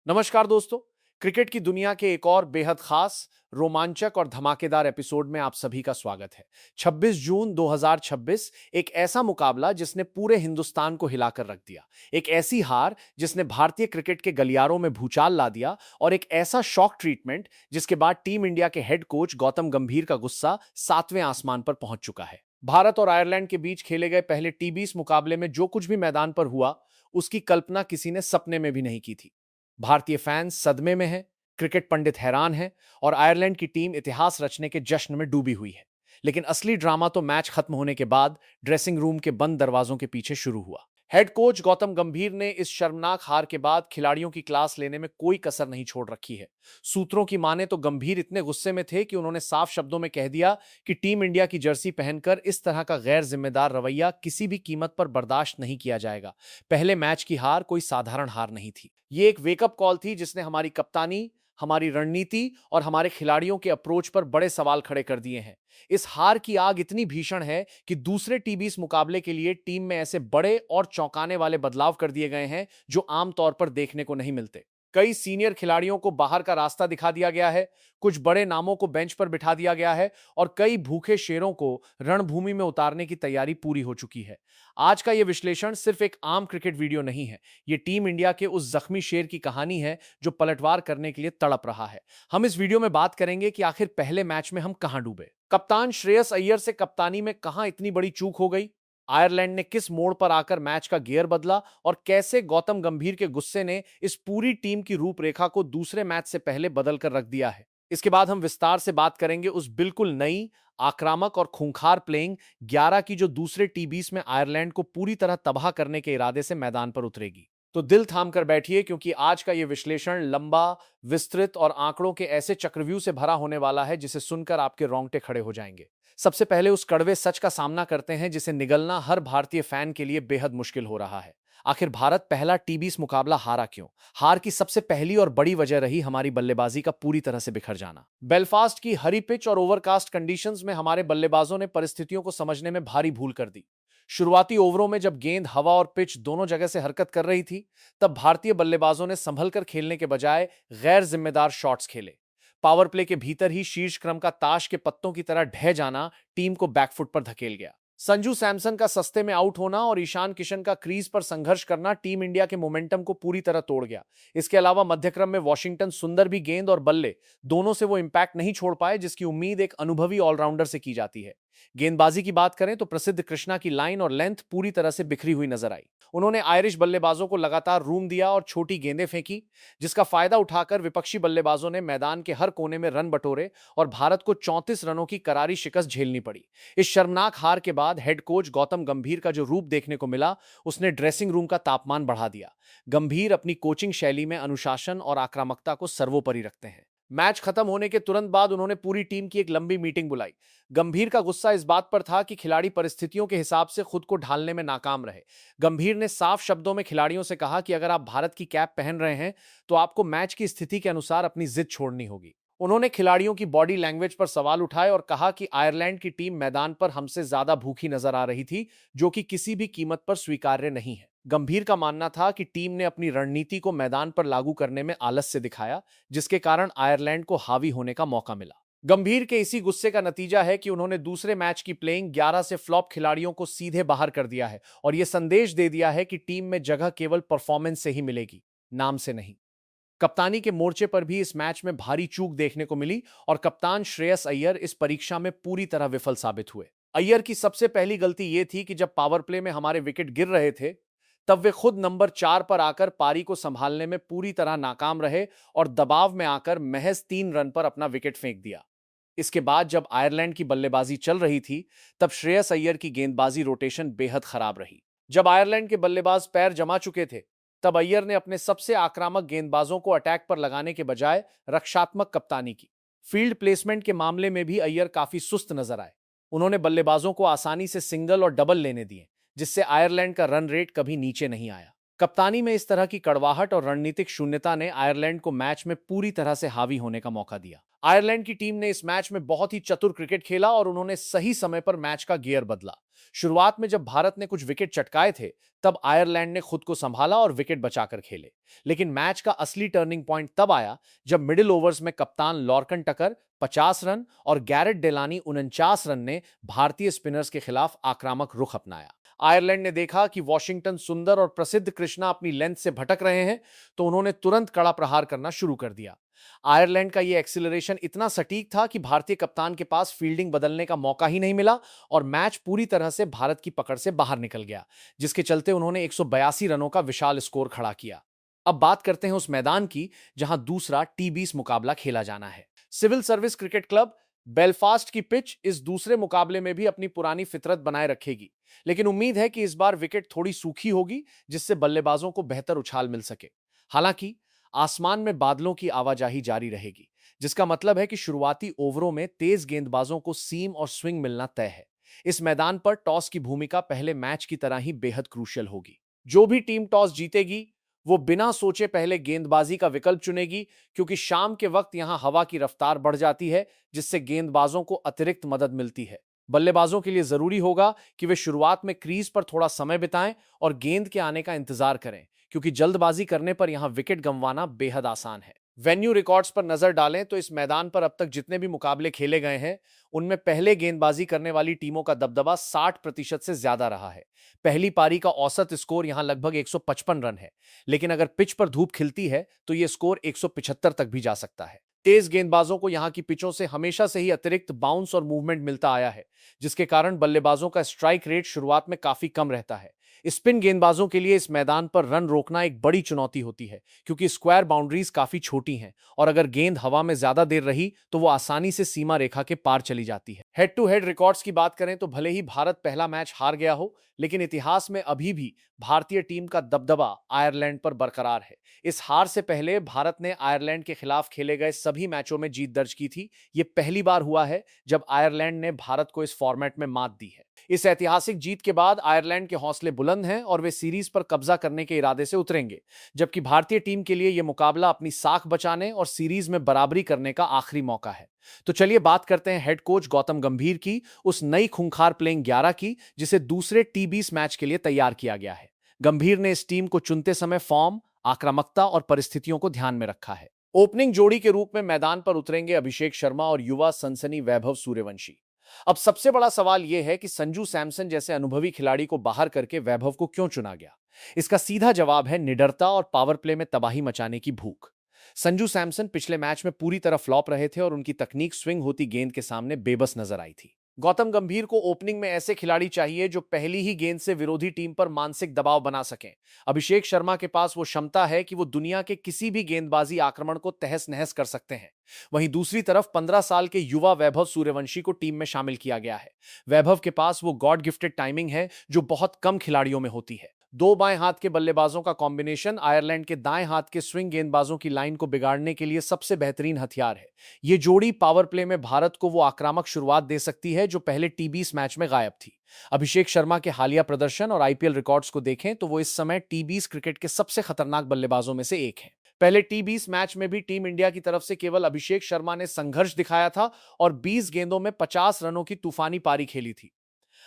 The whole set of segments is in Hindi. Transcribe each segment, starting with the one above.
नमस्कार दोस्तों। क्रिकेट की दुनिया के एक और बेहद खास, रोमांचक और धमाकेदार एपिसोड में आप सभी का स्वागत है। 26 जून 2026 एक ऐसा मुकाबला जिसने पूरे हिंदुस्तान को हिलाकर रख दिया। एक ऐसी हार जिसने भारतीय क्रिकेट के गलियारों में भूचाल ला दिया और एक ऐसा शॉक ट्रीटमेंट जिसके बाद टीम इंडिया के हेड कोच गौतम गंभीर का गुस्सा 7वें आसमान पर पहुंच चुका है। भारत और आयरलैंड के बीच खेले गए पहले टी20 मुकाबले में जो कुछ भी मैदान पर हुआ, उसकी कल्पना किसी ने सपने में भी नहीं की थी। भारतीय फैंस सदमे में हैं, क्रिकेट पंडित हैरान हैं और आयरलैंड की टीम इतिहास रचने के जश्न में डूबी हुई है। लेकिन असली ड्रामा तो मैच खत्म होने के बाद ड्रेसिंग रूम के बंद दरवाजों के पीछे शुरू हुआ। हेड कोच गौतम गंभीर ने इस शर्मनाक हार के बाद खिलाड़ियों की क्लास लेने में कोई कसर नहीं छोड़ रखी है। सूत्रों की माने तो गंभीर इतने गुस्से में थे कि उन्होंने साफ शब्दों में कह दिया कि टीम इंडिया की जर्सी पहनकर इस तरह का गैर जिम्मेदार रवैया किसी भी कीमत पर बर्दाश्त नहीं किया जाएगा। पहले मैच की हार कोई साधारण हार नहीं थी। ये एक वेकअप कॉल थी जिसने हमारी कप्तानी, हमारी रणनीति और हमारे खिलाड़ियों के अप्रोच पर बड़े सवाल खड़े कर दिए हैं। इस हार की आग इतनी भीषण है कि दूसरे टी20 मुकाबले के लिए टीम में ऐसे बड़े और चौंकाने वाले बदलाव कर दिए गए हैं जो आमतौर पर देखने को नहीं मिलते। कई सीनियर खिलाड़ियों को बाहर का रास्ता दिखा दिया गया है, कुछ बड़े नामों को बेंच पर बिठा दिया गया है और कई भूखे शेरों को रणभूमि में उतारने की तैयारी पूरी हो चुकी है। आज का यह विश्लेषण सिर्फ एक आम क्रिकेट वीडियो नहीं है, यह टीम इंडिया के उस जख्मी शेर की कहानी है जो पलटवार करने के लिए तड़प रहा है। हम इस वीडियो में बात करेंगे कि आखिर पहले मैच में हम कहां डूबे, कप्तान श्रेयस अय्यर से कप्तानी में कहां इतनी बड़ी चूक हो गई, आयरलैंड ने किस मोड़ पर आकर मैच का गियर बदला और कैसे गौतम गंभीर के गुस्से ने इस पूरी टीम की रूपरेखा को दूसरे मैच से पहले बदल कर रख दिया है। इसके बाद हम विस्तार से बात करेंगे उस बिल्कुल नई, आक्रामक और खूंखार प्लेइंग 11 की जो दूसरे टी20 में आयरलैंड को पूरी तरह तबाह करने के इरादे से मैदान पर उतरेगी। तो दिल थाम कर बैठिए क्योंकि आज का यह विश्लेषण लंबा, विस्तृत और आंकड़ों के ऐसे चक्रव्यूह से भरा होने वाला है जिसे सुनकर आपके रोंगटे खड़े हो जाएंगे। सबसे पहले उस कड़वे सच का सामना करते हैं जिसे निगलना हर भारतीय फैन के लिए बेहद मुश्किल हो रहा है। आखिर भारत पहला टी20 मुकाबला हारा क्यों? हार की सबसे पहली और बड़ी वजह रही हमारी बल्लेबाजी का पूरी तरह से बिखर जाना। बेलफास्ट की हरी पिच और ओवरकास्ट कंडीशंस में हमारे बल्लेबाजों ने परिस्थितियों को समझने में भारी भूल कर दी। शुरुआती ओवरों में जब गेंद हवा और पिच दोनों जगह से हरकत कर रही थी, तब भारतीय बल्लेबाजों ने संभल कर खेलने के बजाय गैर जिम्मेदार शॉट्स खेले। पावर प्ले के भीतर ही शीर्ष क्रम का ताश के पत्तों की तरह ढह जाना टीम को बैकफुट पर धकेल गया। संजू सैमसन का सस्ते में आउट होना और ईशान किशन का क्रीज पर संघर्ष करना टीम इंडिया के मोमेंटम को पूरी तरह तोड़ गया। इसके अलावा मध्यक्रम में वॉशिंगटन सुंदर भी गेंद और बल्ले दोनों से वो इंपैक्ट नहीं छोड़ पाए जिसकी उम्मीद एक अनुभवी ऑलराउंडर से की जाती है। गेंदबाजी की बात करें तो प्रसिद्ध कृष्णा की लाइन और लेंथ पूरी तरह से बिखरी हुई नजर आई। उन्होंने आयरिश बल्लेबाजों को लगातार रूम दिया और छोटी गेंदें फेंकी, जिसका फायदा उठाकर विपक्षी बल्लेबाजों ने मैदान के हर कोने में रन बटोरे और भारत को 34 रनों की करारी शिकस्त झेलनी पड़ी। इस शर्मनाक हार के बाद हेड कोच गौतम गंभीर का जो रूप देखने को मिला, उसने ड्रेसिंग रूम का तापमान बढ़ा दिया। गंभीर अपनी कोचिंग शैली में अनुशासन और आक्रामकता को सर्वोपरि रखते हैं। मैच खत्म होने के तुरंत बाद उन्होंने पूरी टीम की एक लंबी मीटिंग बुलाई। गंभीर का गुस्सा इस बात पर था कि खिलाड़ी परिस्थितियों के हिसाब से खुद को ढालने में नाकाम रहे। गंभीर ने साफ शब्दों में खिलाड़ियों से कहा कि अगर आप भारत की कैप पहन रहे हैं तो आपको मैच की स्थिति के अनुसार अपनी जिद छोड़नी होगी। उन्होंने खिलाड़ियों की बॉडी लैंग्वेज पर सवाल उठाए और कहा कि आयरलैंड की टीम मैदान पर हमसे ज्यादा भूखी नजर आ रही थी, जो कि किसी भी कीमत पर स्वीकार्य नहीं है। गंभीर का मानना था कि टीम ने अपनी रणनीति को मैदान पर लागू करने में आलस्य दिखाया, जिसके कारण आयरलैंड को हावी होने का मौका मिला। गंभीर के इसी गुस्से का नतीजा है कि उन्होंने दूसरे मैच की प्लेइंग 11 से फ्लॉप खिलाड़ियों को सीधे बाहर कर दिया है और यह संदेश दे दिया है कि टीम में जगह केवल परफॉर्मेंस से ही मिलेगी, नाम से नहीं। कप्तानी के मोर्चे पर भी इस मैच में भारी चूक देखने को मिली और कप्तान श्रेयस अय्यर इस परीक्षा में पूरी तरह विफल साबित हुए। अय्यर की सबसे पहली गलती यह थी कि जब पावर प्ले में हमारे विकेट गिर रहे थे, तब वे खुद नंबर 4 पर आकर पारी को संभालने में पूरी तरह नाकाम रहे और दबाव में आकर महज 3 रन पर अपना विकेट फेंक दिया। इसके बाद जब आयरलैंड की बल्लेबाजी चल रही थी, तब श्रेयस अय्यर की गेंदबाजी रोटेशन बेहद खराब रही। जब आयरलैंड के बल्लेबाज पैर जमा चुके थे, तब अय्यर ने अपने सबसे आक्रामक गेंदबाजों को अटैक पर लगाने के बजाय रक्षात्मक कप्तानी की। फील्ड प्लेसमेंट के मामले में भी अय्यर काफी सुस्त नजर आए। उन्होंने बल्लेबाजों को आसानी से सिंगल और डबल लेने दिए, जिससे आयरलैंड का रन रेट कभी नीचे नहीं आया। कप्तानी में इस तरह की कड़वाहट और रणनीतिक शून्यता ने आयरलैंड को मैच में पूरी तरह से हावी होने का मौका दिया। आयरलैंड की टीम ने इस मैच में बहुत ही चतुर क्रिकेट खेला और उन्होंने सही समय पर मैच का गियर बदला। शुरुआत में जब भारत ने कुछ विकेट चटकाए थे, तब आयरलैंड ने खुद को संभाला और विकेट बचाकर खेले। लेकिन मैच का असली टर्निंग पॉइंट तब आया जब मिडिल ओवर्स में कप्तान लॉर्कन टकर 50 रन और गैरेट डेलानी 49 रन ने भारतीय स्पिनर्स के खिलाफ आक्रामक रुख अपनाया। आयरलैंड ने देखा कि वॉशिंगटन सुंदर और प्रसिद्ध कृष्णा अपनी लेंथ से भटक रहे हैं, तो उन्होंने तुरंत कड़ा प्रहार करना शुरू कर दिया। आयरलैंड का यह एक्सीलरेशन इतना सटीक था कि भारतीय कप्तान के पास फील्डिंग बदलने का मौका ही नहीं मिला और मैच पूरी तरह से भारत की पकड़ से बाहर निकल गया, जिसके चलते उन्होंने 182 रनों का विशाल स्कोर खड़ा किया। अब बात करते हैं उस मैदान की जहां दूसरा टी20 मुकाबला खेला जाना है। Civil service cricket club Belfast की पिच इस दूसरे मुकाबले में भी अपनी पुरानी फितरत बनाए रखेगी, लेकिन उम्मीद है कि इस बार विकेट थोड़ी सूखी होगी, जिससे बल्लेबाजों को बेहतर उछाल मिल सके। हालांकि आसमान में बादलों की आवाजाही जारी रहेगी, जिसका मतलब है कि शुरुआती ओवरों में तेज गेंदबाजों को सीम और स्विंग मिलना तय है। इस मैदान पर टॉस की भूमिका पहले मैच की तरह ही बेहद क्रूशियल होगी। जो भी टीम टॉस जीतेगी वो बिना सोचे पहले गेंदबाजी का विकल्प चुनेगी, क्योंकि शाम के वक्त यहां हवा की रफ्तार बढ़ जाती है, जिससे गेंदबाजों को अतिरिक्त मदद मिलती है। बल्लेबाजों के लिए जरूरी होगा कि वे शुरुआत में क्रीज पर थोड़ा समय बिताएं और गेंद के आने का इंतजार करें, क्योंकि जल्दबाजी करने पर यहां विकेट गंवाना बेहद आसान है। वेन्यू रिकॉर्ड्स पर नजर डालें तो इस मैदान पर अब तक जितने भी मुकाबले खेले गए हैं, उनमें पहले गेंदबाजी करने वाली टीमों का दबदबा 60% से ज्यादा रहा है। पहली पारी का औसत स्कोर यहां लगभग 155 रन है, लेकिन अगर पिच पर धूप खिलती है तो यह स्कोर 175 तक भी जा सकता है। तेज गेंदबाजों को यहां की पिचों से हमेशा से ही अतिरिक्त बाउंस और मूवमेंट मिलता आया है, जिसके कारण बल्लेबाजों का स्ट्राइक रेट शुरुआत में काफी कम रहता है। स्पिन गेंदबाजों के लिए इस मैदान पर रन रोकना एक बड़ी चुनौती होती है, क्योंकि स्क्वायर बाउंड्रीज काफी छोटी हैं और अगर गेंद हवा में ज्यादा देर रही तो वो आसानी से सीमा रेखा के पार चली जाती है। हेड टू हेड रिकॉर्ड्स की बात करें तो भले ही भारत पहला मैच हार गया हो, लेकिन इतिहास में अभी भी भारतीय टीम का दबदबा आयरलैंड पर बरकरार है। इस हार से पहले भारत ने आयरलैंड के खिलाफ खेले गए सभी मैचों में जीत दर्ज की थी। यह पहली बार हुआ है जब आयरलैंड ने भारत को इस फॉर्मेट में मात दी है। इस ऐतिहासिक जीत के बाद आयरलैंड के हौसले बुलंद हैं और वे सीरीज पर कब्जा करने के इरादे से उतरेंगे, जबकि भारतीय टीम के लिए यह मुकाबला अपनी साख बचाने और सीरीज में बराबरी करने का आखिरी मौका है। तो चलिए बात करते हैं हेड कोच गौतम गंभीर की उस नई खूंखार प्लेइंग 11 की, जिसे दूसरे टी20 मैच के लिए तैयार किया गया है। गंभीर ने इस टीम को चुनते समय फॉर्म, आक्रामकता और परिस्थितियों को ध्यान में रखा है। ओपनिंग जोड़ी के रूप में मैदान पर उतरेंगे अभिषेक शर्मा और युवा सनसनी वैभव सूर्यवंशी। अब सबसे बड़ा सवाल यह है कि संजू सैमसन जैसे अनुभवी खिलाड़ी को बाहर करके वैभव को क्यों चुना गया। इसका सीधा जवाब है निडरता और पावर प्ले में तबाही मचाने की भूख। संजू सैमसन पिछले मैच में पूरी तरह फ्लॉप रहे थे और उनकी तकनीक स्विंग होती गेंद के सामने बेबस नजर आई थी। गौतम गंभीर को ओपनिंग में ऐसे खिलाड़ी चाहिए जो पहली ही गेंद से विरोधी टीम पर मानसिक दबाव बना सकें। अभिषेक शर्मा के पास वो क्षमता है कि वो दुनिया के किसी भी गेंदबाजी आक्रमण को तहस नहस कर सकते हैं। वहीं दूसरी तरफ 15 साल के युवा वैभव सूर्यवंशी को टीम में शामिल किया गया है। वैभव के पास वो गॉड गिफ्टेड टाइमिंग है जो बहुत कम खिलाड़ियों में होती है। दो बाएं हाथ के बल्लेबाजों का कॉम्बिनेशन आयरलैंड के दाएं हाथ के स्विंग गेंदबाजों की लाइन को बिगाड़ने के लिए सबसे बेहतरीन हथियार है। यह जोड़ी पावर प्ले में भारत को वो आक्रामक शुरुआत दे सकती है जो पहले टी20 मैच में गायब थी। अभिषेक शर्मा के हालिया प्रदर्शन और आईपीएल रिकॉर्ड्स को देखें तो वो इस समय टी20 क्रिकेट के सबसे खतरनाक बल्लेबाजों में से एक हैं। पहले टी20 मैच में भी टीम इंडिया की तरफ से केवल अभिषेक शर्मा ने संघर्ष दिखाया था और 20 गेंदों में 50 रनों की तूफानी पारी खेली थी।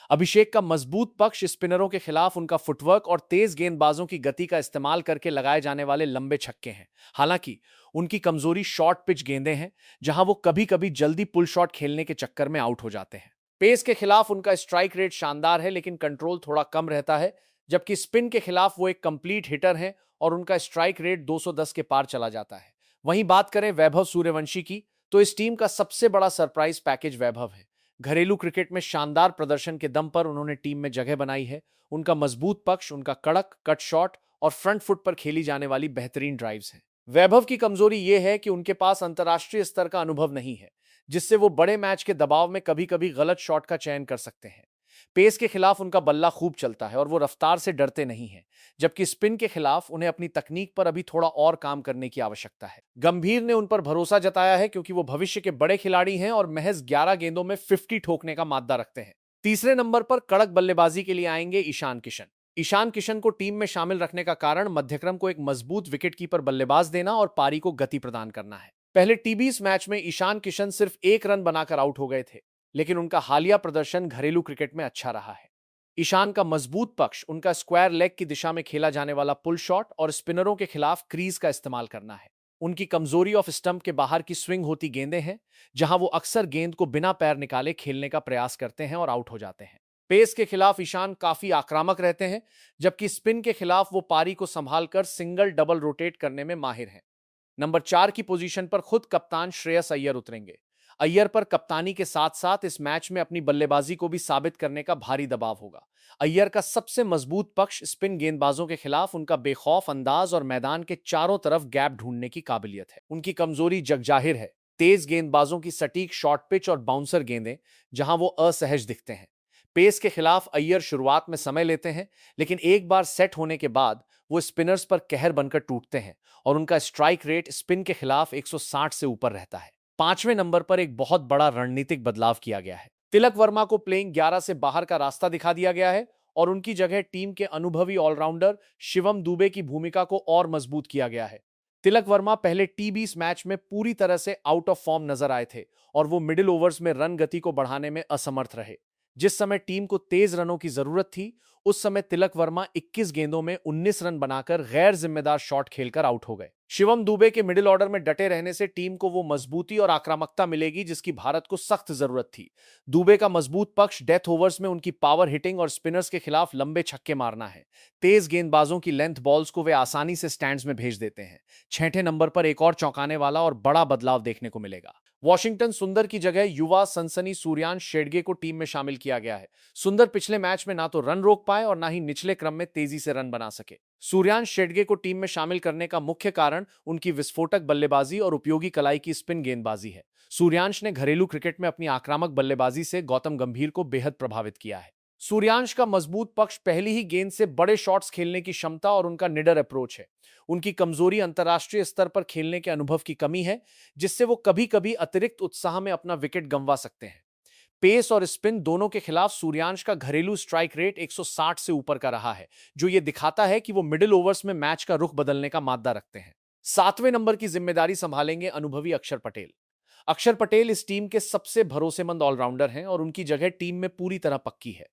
अभिषेक का मजबूत पक्ष स्पिनरों के खिलाफ उनका फुटवर्क और तेज गेंदबाजों की गति का इस्तेमाल करके लगाए जाने वाले लंबे छक्के हैं। हालांकि उनकी कमजोरी शॉर्ट पिच गेंदें हैं, जहां वो कभी-कभी जल्दी पुल शॉट खेलने के चक्कर में आउट हो जाते हैं। पेस के खिलाफ उनका स्ट्राइक रेट शानदार है, लेकिन कंट्रोल थोड़ा कम रहता है, जबकि स्पिन के खिलाफ वो एक कंप्लीट हिटर हैं और उनका स्ट्राइक रेट 210 के पार चला जाता है। वहीं बात करें वैभव सूर्यवंशी की, तो इस टीम का सबसे बड़ा सरप्राइज पैकेज वैभव है। घरेलू क्रिकेट में शानदार प्रदर्शन के दम पर उन्होंने टीम में जगह बनाई है। उनका मजबूत पक्ष उनका कड़क कट शॉट और फ्रंट फुट पर खेली जाने वाली बेहतरीन ड्राइव्स हैं। वैभव की कमजोरी यह है कि उनके पास अंतर्राष्ट्रीय स्तर का अनुभव नहीं है, जिससे वो बड़े मैच के दबाव में कभी-कभी गलत शॉट का चयन कर सकते हैं। पेस के खिलाफ उनका बल्ला खूब चलता है और वो रफ्तार से डरते नहीं हैं, जबकि स्पिन के खिलाफ उन्हें अपनी तकनीक पर अभी थोड़ा और काम करने की आवश्यकता है। गंभीर ने उन पर भरोसा जताया है क्योंकि वो भविष्य के बड़े खिलाड़ी हैं और महज 11 गेंदों में 50 ठोकने का माद्दा रखते हैं। तीसरे नंबर पर कड़क बल्लेबाजी के लिए आएंगे ईशान किशन। ईशान किशन को टीम में शामिल रखने का कारण मध्यक्रम को एक मजबूत विकेटकीपर बल्लेबाज देना और पारी को गति प्रदान करना है। पहले टी20 मैच में ईशान किशन सिर्फ 1 रन बनाकर आउट हो गए थे, लेकिन उनका हालिया प्रदर्शन घरेलू क्रिकेट में अच्छा रहा है। ईशान का मजबूत पक्ष उनका स्क्वायर लेग की दिशा में खेला जाने वाला पुल शॉट और स्पिनरों के खिलाफ क्रीज का इस्तेमाल करना है। उनकी कमजोरी ऑफ स्टंप के बाहर की स्विंग होती गेंदें हैं, जहां वो अक्सर गेंद को बिना पैर निकाले खेलने का प्रयास करते हैं और आउट हो जाते हैं। पेस के खिलाफ ईशान काफी आक्रामक रहते हैं, जबकि स्पिन के खिलाफ वो पारी को संभालकर सिंगल डबल रोटेट करने में माहिर हैं। नंबर 4 की पोजीशन पर खुद कप्तान श्रेयस अय्यर उतरेंगे। अय्यर पर कप्तानी के साथ साथ इस मैच में अपनी बल्लेबाजी को भी साबित करने का भारी दबाव होगा। अय्यर का सबसे मजबूत पक्ष स्पिन गेंदबाजों के खिलाफ उनका बेखौफ अंदाज और मैदान के चारों तरफ गैप ढूंढने की काबिलियत है। उनकी कमजोरी जगजाहिर है, तेज गेंदबाजों की सटीक शॉर्ट पिच और बाउंसर गेंदें, जहां वो असहज दिखते हैं। पेस के खिलाफ अय्यर शुरुआत में समय लेते हैं, लेकिन एक बार सेट होने के बाद वो स्पिनर्स पर कहर बनकर टूटते हैं और उनका स्ट्राइक रेट स्पिन के खिलाफ 160 से ऊपर रहता है। 5वें नंबर पर एक बहुत बड़ा रणनीतिक बदलाव किया गया है। तिलक वर्मा को प्लेइंग 11 से बाहर का रास्ता दिखा दिया गया है और उनकी जगह टीम के अनुभवी ऑलराउंडर शिवम दुबे की भूमिका को और मजबूत किया गया है। तिलक वर्मा पहले टी20 मैच में पूरी तरह से आउट ऑफ फॉर्म नजर आए थे और वो मिडिल ओवर्स में रन गति को बढ़ाने में असमर्थ रहे। जिस समय टीम को तेज रनों की जरूरत थी, उस समय तिलक वर्मा 21 गेंदों में 19 रन बनाकर गैर जिम्मेदार शॉट खेलकर आउट हो गए। शिवम दुबे के मिडिल ऑर्डर में डटे रहने से टीम को वो मजबूती और आक्रामकता मिलेगी जिसकी भारत को सख्त जरूरत थी। दुबे का मजबूत पक्ष डेथ ओवर्स में उनकी पावर हिटिंग और स्पिनर्स के खिलाफ लंबे छक्के मारना है। तेज गेंदबाजों की लेंथ बॉल्स को वे आसानी से स्टैंड्स में भेज देते हैं। 6ठे नंबर पर एक और चौंकाने वाला और बड़ा बदलाव देखने को मिलेगा। वॉशिंगटन सुंदर की जगह युवा सनसनी सूर्यांश शेडगे को टीम में शामिल किया गया है। सुंदर पिछले मैच में ना तो रन रोक पाए और ना ही निचले क्रम में तेजी से रन बना सके। सूर्यांश शेडगे को टीम में शामिल करने का मुख्य कारण उनकी विस्फोटक बल्लेबाजी और उपयोगी कलाई की स्पिन गेंदबाजी है। सूर्यांश ने घरेलू क्रिकेट में अपनी आक्रामक बल्लेबाजी से गौतम गंभीर को बेहद प्रभावित किया है। सूर्यांश का मजबूत पक्ष पहली ही गेंद से बड़े शॉट्स खेलने की क्षमता और उनका निडर अप्रोच है। उनकी कमजोरी अंतर्राष्ट्रीय स्तर पर खेलने के अनुभव की कमी है, जिससे वो कभी-कभी अतिरिक्त उत्साह में अपना विकेट गंवा सकते हैं। पेस और स्पिन दोनों के खिलाफ सूर्यांश का घरेलू स्ट्राइक रेट 160 से ऊपर का रहा है, जो ये दिखाता है कि वो मिडिल ओवर्स में मैच का रुख बदलने का माद्दा रखते हैं। 7वें नंबर की जिम्मेदारी संभालेंगे अनुभवी अक्षर पटेल। अक्षर पटेल इस टीम के सबसे भरोसेमंद ऑलराउंडर हैं और उनकी जगह टीम में पूरी तरह पक्की है।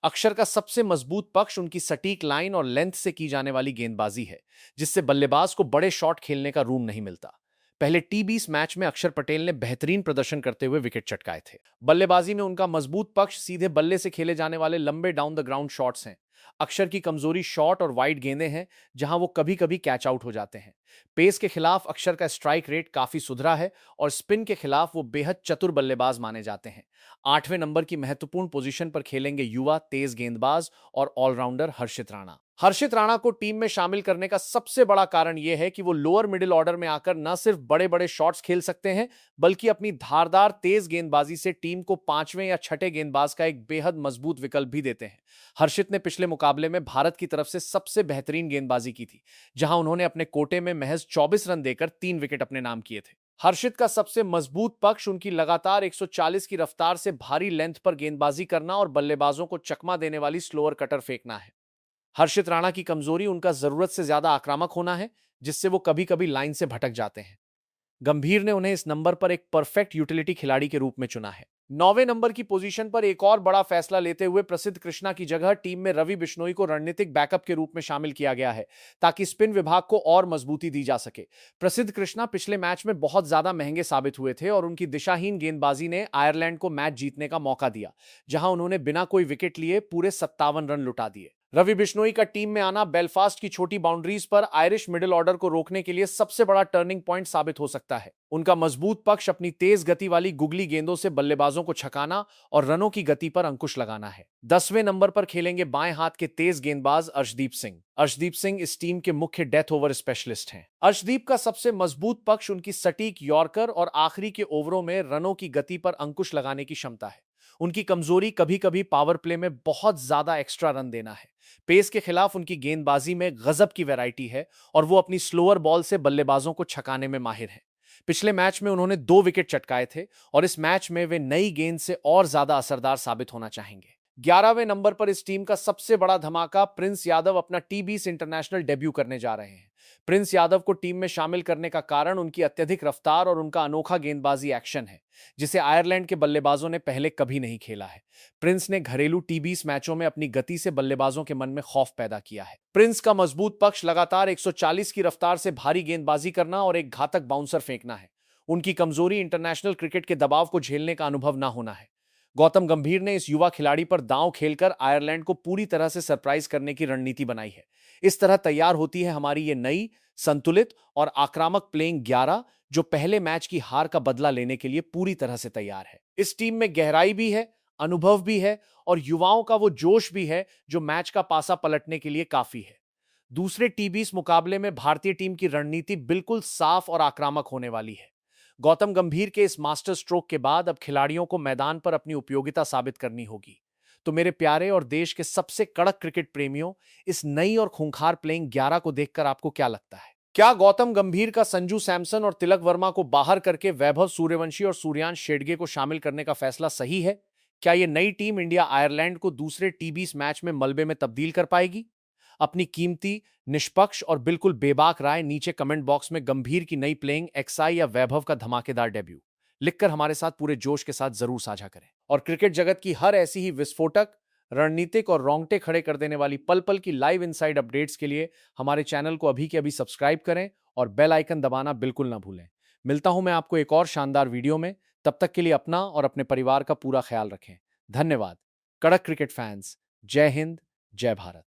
अक्षर का सबसे मजबूत पक्ष उनकी सटीक लाइन और लेंथ से की जाने वाली गेंदबाजी है, जिससे बल्लेबाज को बड़े शॉट खेलने का रूम नहीं मिलता। पहले टी20 मैच में अक्षर पटेल ने बेहतरीन प्रदर्शन करते हुए विकेट चटकाए थे। बल्लेबाजी में उनका मजबूत पक्ष सीधे बल्ले से खेले जाने वाले लंबे डाउन द ग्राउंड शॉट्स हैं। अक्षर की कमजोरी शॉर्ट और वाइड गेंदें हैं, जहां वो कभी कभी कैच आउट हो जाते हैं। पेस के खिलाफ अक्षर का स्ट्राइक रेट काफी सुधरा है और स्पिन के खिलाफ वो बेहद चतुर बल्लेबाज माने जाते हैं। 8वें नंबर की महत्वपूर्ण पोजीशन पर खेलेंगे युवा तेज गेंदबाज और ऑलराउंडर हर्षित राणा। हर्षित राणा को टीम में शामिल करने का सबसे बड़ा कारण यह है कि वो लोअर मिडिल ऑर्डर में आकर न सिर्फ बड़े बड़े शॉट्स खेल सकते हैं, बल्कि अपनी धारदार तेज गेंदबाजी से टीम को 5वें या 6ठे गेंदबाज का एक बेहद मजबूत विकल्प भी देते हैं। हर्षित ने पिछले मुकाबले में भारत की तरफ से सबसे बेहतरीन गेंदबाजी की थी, जहां उन्होंने अपने कोटे में महज 24 रन देकर 3 विकेट अपने नाम किए थे। हर्षित का सबसे मजबूत पक्ष उनकी लगातार 140 की रफ्तार से भारी लेंथ पर गेंदबाजी करना और बल्लेबाजों को चकमा देने वाली स्लोअर कटर फेंकना है। हर्षित राणा की कमजोरी उनका जरूरत से ज्यादा आक्रामक होना है, जिससे वो कभी कभी लाइन से भटक जाते हैं। गंभीर ने उन्हें इस नंबर पर एक परफेक्ट यूटिलिटी खिलाड़ी के रूप में चुना है। 9वें नंबर की पोजीशन पर एक और बड़ा फैसला लेते हुए प्रसिद्ध कृष्णा की जगह टीम में रवि बिश्नोई को रणनीतिक बैकअप के रूप में शामिल किया गया है, ताकि स्पिन विभाग को और मजबूती दी जा सके। प्रसिद्ध कृष्णा पिछले मैच में बहुत ज्यादा महंगे साबित हुए थे और उनकी दिशाहीन गेंदबाजी ने आयरलैंड को मैच जीतने का मौका दिया, जहां उन्होंने बिना कोई विकेट लिए पूरे 57 रन लुटा दिए। रवि बिश्नोई का टीम में आना बेलफास्ट की छोटी बाउंड्रीज पर आयरिश मिडिल ऑर्डर को रोकने के लिए सबसे बड़ा टर्निंग पॉइंट साबित हो सकता है। उनका मजबूत पक्ष अपनी तेज गति वाली गुगली गेंदों से बल्लेबाजों को छकाना और रनों की गति पर अंकुश लगाना है। 10वें नंबर पर खेलेंगे बाएं हाथ के तेज गेंदबाज अर्शदीप सिंह। अर्शदीप सिंह इस टीम के मुख्य डेथ ओवर स्पेशलिस्ट हैं। अर्शदीप का सबसे मजबूत पक्ष उनकी सटीक यॉर्कर और आखिरी के ओवरों में रनों की गति पर अंकुश लगाने की क्षमता है। उनकी कमजोरी कभी कभी पावर प्ले में बहुत ज्यादा एक्स्ट्रा रन देना है। पेस के खिलाफ उनकी गेंदबाजी में गजब की वैरायटी है और वो अपनी स्लोअर बॉल से बल्लेबाजों को छकाने में माहिर हैं। पिछले मैच में उन्होंने 2 विकेट चटकाए थे और इस मैच में वे नई गेंद से और ज्यादा असरदार साबित होना चाहेंगे। 11वें नंबर पर इस टीम का सबसे बड़ा धमाका प्रिंस यादव अपना टी20 इंटरनेशनल डेब्यू करने जा रहे हैं। प्रिंस यादव को टीम में शामिल करने का कारण उनकी अत्यधिक रफ्तार और उनका अनोखा गेंदबाजी एक्शन है, जिसे आयरलैंड के बल्लेबाजों ने पहले कभी नहीं खेला है। प्रिंस ने घरेलू टी20 मैचों में अपनी गति से बल्लेबाजों के मन में खौफ पैदा किया है। प्रिंस का मजबूत पक्ष लगातार 140 की रफ्तार से भारी गेंदबाजी करना और एक घातक बाउंसर फेंकना है। उनकी कमजोरी इंटरनेशनल क्रिकेट के दबाव को झेलने का अनुभव ना होना है। गौतम गंभीर ने इस युवा खिलाड़ी पर दांव खेलकर आयरलैंड को पूरी तरह से सरप्राइज करने की रणनीति बनाई है। इस तरह तैयार होती है हमारी ये नई, संतुलित और आक्रामक प्लेइंग 11, जो पहले मैच की हार का बदला लेने के लिए पूरी तरह से तैयार है। इस टीम में गहराई भी है, अनुभव भी है और युवाओं का वो जोश भी है जो मैच का पासा पलटने के लिए काफी है। दूसरे टी20 मुकाबले में भारतीय टीम की रणनीति बिल्कुल साफ और आक्रामक होने वाली है। गौतम गंभीर के इस मास्टर स्ट्रोक के बाद अब खिलाड़ियों को मैदान पर अपनी उपयोगिता साबित करनी होगी। तो मेरे प्यारे और देश के सबसे कड़क क्रिकेट प्रेमियों, इस नई और खूंखार प्लेइंग 11 को देखकर आपको क्या लगता है? क्या गौतम गंभीर का संजू सैमसन और तिलक वर्मा को बाहर करके वैभव सूर्यवंशी और सूर्यांश शेडगे को शामिल करने का फैसला सही है? क्या यह नई टीम इंडिया आयरलैंड को दूसरे टी20 मैच में मलबे में तब्दील कर पाएगी? अपनी कीमती, निष्पक्ष और बिल्कुल बेबाक राय नीचे कमेंट बॉक्स में गंभीर की नई प्लेइंग एक्सआई या वैभव का धमाकेदार डेब्यू लिखकर हमारे साथ पूरे जोश के साथ जरूर साझा करें। और क्रिकेट जगत की हर ऐसी ही विस्फोटक, रणनीतिक और रोंगटे खड़े कर देने वाली पल पल की लाइव इनसाइड अपडेट्स के लिए हमारे चैनल को अभी के अभी सब्सक्राइब करें और बेल आइकन दबाना बिल्कुल ना भूलें। मिलता हूं मैं आपको एक और शानदार वीडियो में। तब तक के लिए अपना और अपने परिवार का पूरा ख्याल रखें। धन्यवाद। कड़क क्रिकेट फैंस, जय हिंद, जय भारत।